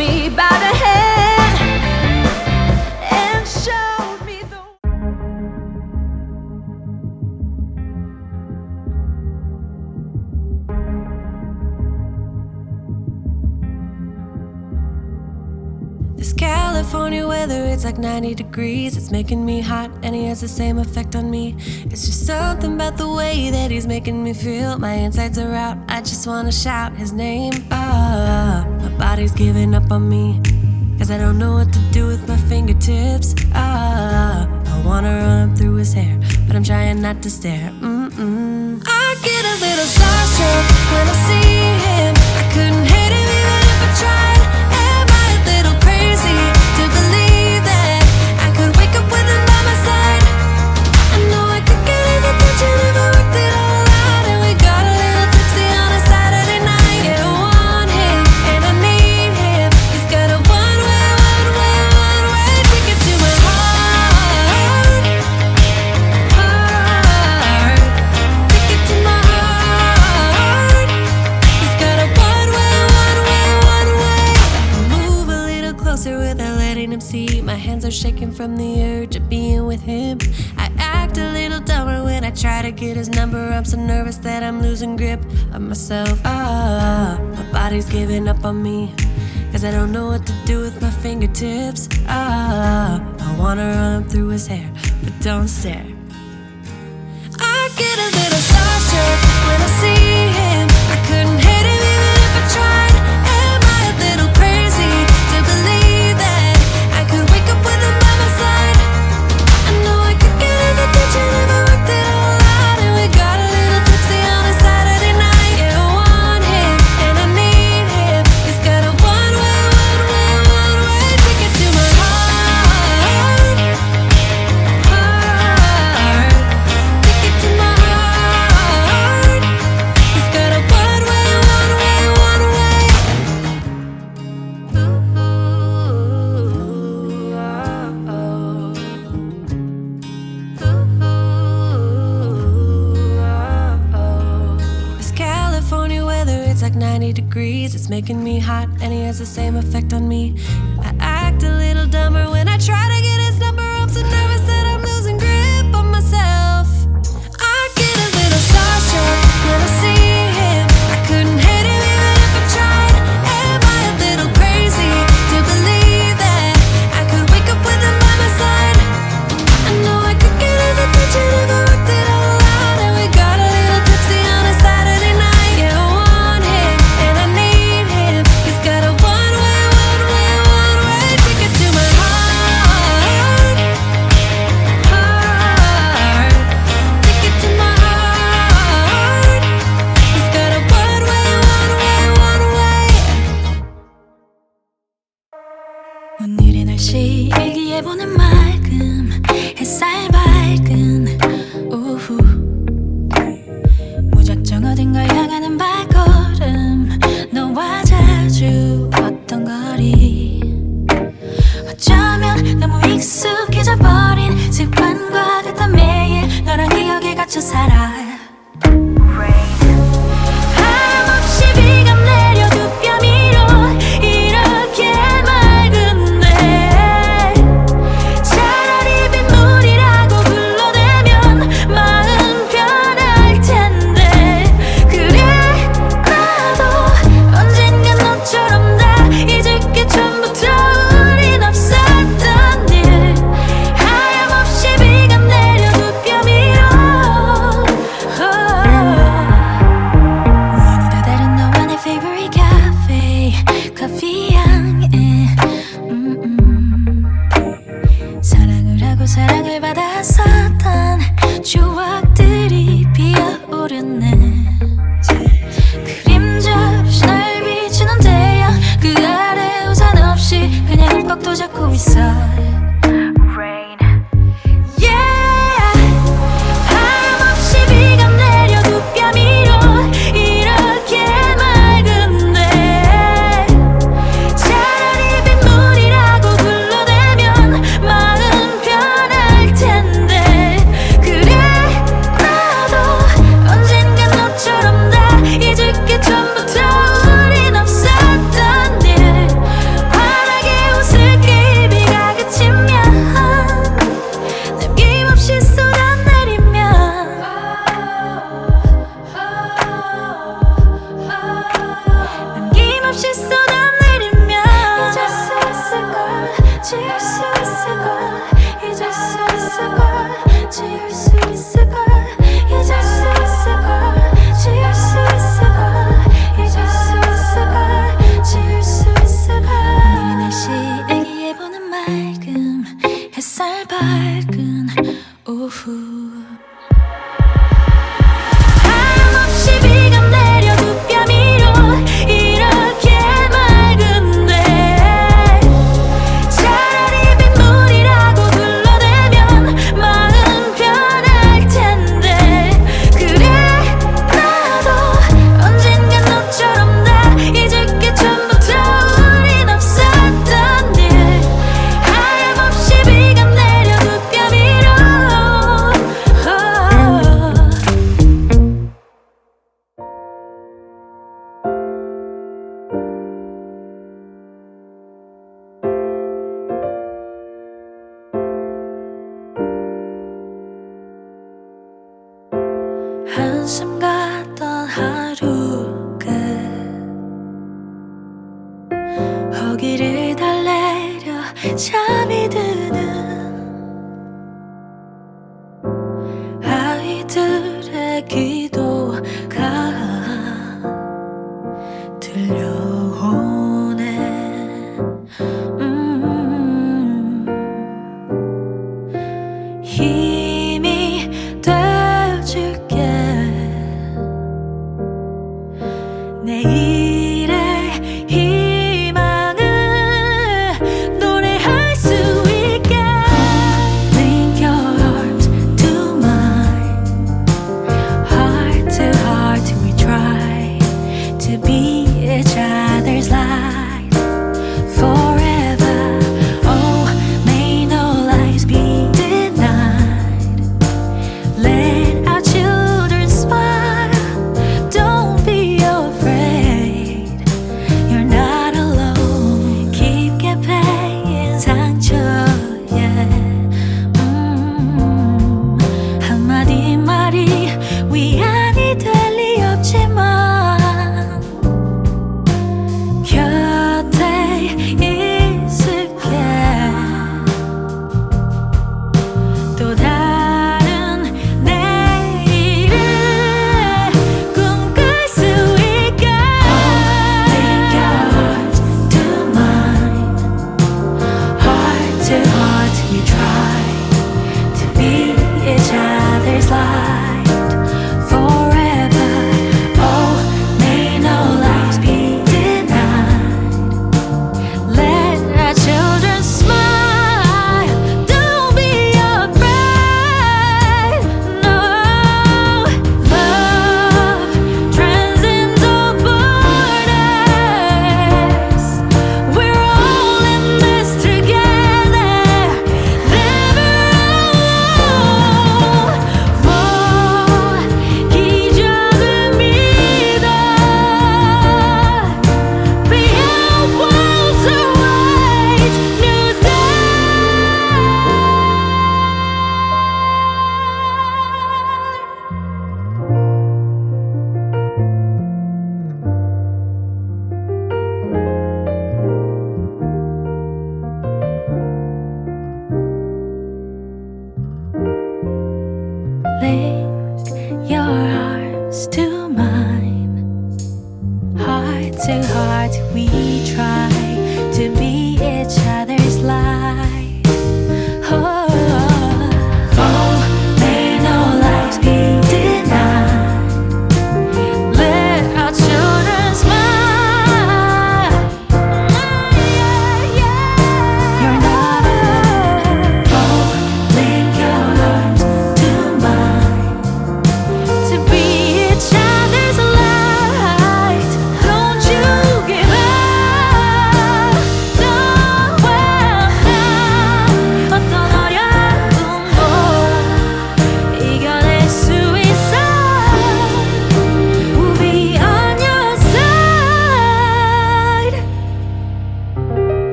me by the hand and showed me the This California weather, it's like 90 degrees. It's making me hot and he has the same effect on me. It's just something about the way that he's making me feel. My insides are out, I just wanna shout his name. My body's giving up on me, cause I don't know what to do with my fingertips. I wanna run through his hair, but I'm trying not to stare. I get a little starstruck when I see him. I couldn't hate him even if I tried. Am I a little crazy to believe that I could wake up with him by my side? I know I could get his attention if I worked it all out. And we got a little tipsy on a Saturday night. Yeah, I want him and I need him. He's got a one-way ticket to my heart. Ticket to my heart. He's got a one-way. Move a little closer without letting him see. My hands are shaking from the urge of being with him. I act a little dumber when I try to get his number. I'm so nervous that I'm losing grip of myself. My body's giving up on me, cause I don't know what to do with my fingertips. I wanna run through his hair, but don't stare. I get a little starstruck when I see him. I couldn't hate him even if I tried. Am I a little crazy to believe that I could wake up with him by my side? I know I could get his attention if I worked it all out. And we got a little tipsy on a Saturday night. Yeah, I want him and I need him. He's got a one-way ticket to my heart. Ticket to my heart. He's got a one-way. This California weather, it's like 90 degrees. It's making me hot and he has the same effect on me. I act a little dumber when I try to get his number. I'm so nervous that I'm losing grip on myself. I get a little starstruck when I see him. I couldn't hate him even if I tried. Am I a little crazy to believe that I could wake up with him by my side? I know I could get his attention if I worked it all out. And we got a little tipsy on a Saturday night. Yeah, I want him and I need him. He's got a one-way ticket to my heart. Ticket to my heart. He's got a one-way. 오늘의 날씨 일기예보는 맑음. 햇살 밝은 오후. 무작정 어딘가 향하는 발걸음. 너와 자주 걷던 거리. 어쩌면 너무 익숙해져 버린 습관과 같던 매일 너랑 기억에 갇혀 살아. 하염없이 비가 내려 두 뼘 위로 이렇게 맑은데 차라리 빗물이라고 불러대면 마음 편할 텐데. 그래 나도 언젠간 너처럼 다 잊을 게 전부터 우린 없었던 일. 하염없이 비가 내려 두 뼘 위로 문이 다 다른 너와 내 favorite cafe 커피 향에 사랑을 하고 사랑을 받았었던 추억들이 피어오르네. 그림자 없이 날 비추는 태양 그 아래 우산 없이 그냥 흠뻑 또 잡고 있어. 하염없이 비가 내려 두 뼘 위로 이렇게 맑은데 차라리 빗물이라고 불러대면 마음 편할 텐데. 그래 나도 언젠간 너처럼 다 잊을 게 전부터 우린 없었던 일. 한숨 같던 하루 끝 허기를 달래려 잠이 드는